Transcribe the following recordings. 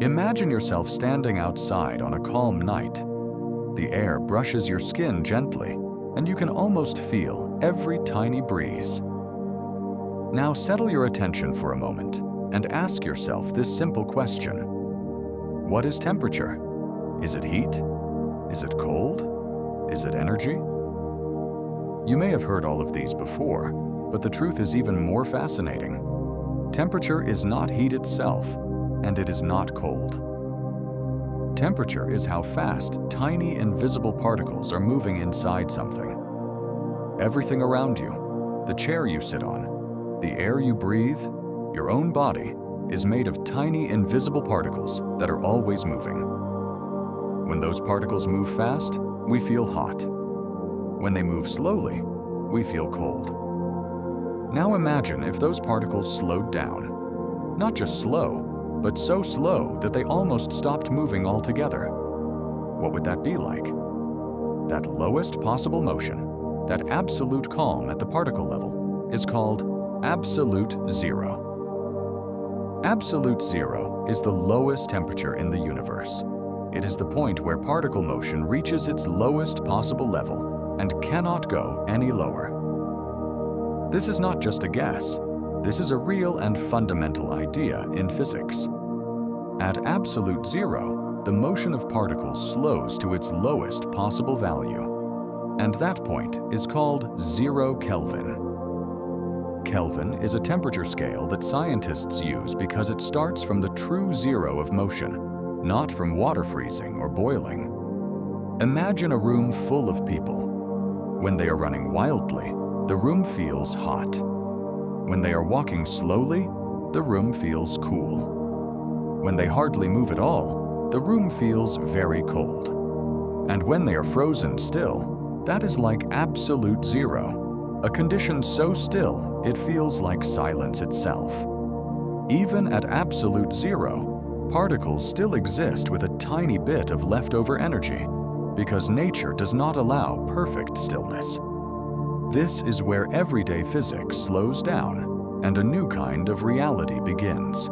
Imagine yourself standing outside on a calm night. The air brushes your skin gently, and you can almost feel every tiny breeze. Now settle your attention for a moment and ask yourself this simple question. What is temperature? Is it heat? Is it cold? Is it energy? You may have heard all of these before, but the truth is even more fascinating. Temperature is not heat itself, and it is not cold. Temperature is how fast tiny invisible particles are moving inside something. Everything around you, the chair you sit on, the air you breathe, your own body, is made of tiny invisible particles that are always moving. When those particles move fast, we feel hot. When they move slowly, we feel cold. Now imagine if those particles slowed down. Not just slow, but so slow that they almost stopped moving altogether. What would that be like? That lowest possible motion, that absolute calm at the particle level, is called absolute zero. Absolute zero is the lowest temperature in the universe. It is the point where particle motion reaches its lowest possible level and cannot go any lower. This is not just a guess. This is a real and fundamental idea in physics. At absolute zero, the motion of particles slows to its lowest possible value, and that point is called 0 Kelvin. Kelvin is a temperature scale that scientists use because it starts from the true zero of motion, not from water freezing or boiling. Imagine a room full of people. When they are running wildly, the room feels hot. When they are walking slowly, the room feels cool. When they hardly move at all, the room feels very cold. And when they are frozen still, that is like absolute zero, a condition so still it feels like silence itself. Even at absolute zero, particles still exist with a tiny bit of leftover energy because nature does not allow perfect stillness. This is where everyday physics slows down and a new kind of reality begins.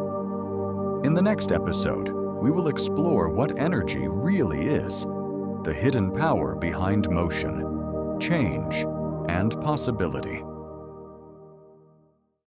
In the next episode, we will explore what energy really is, the hidden power behind motion, change, and possibility.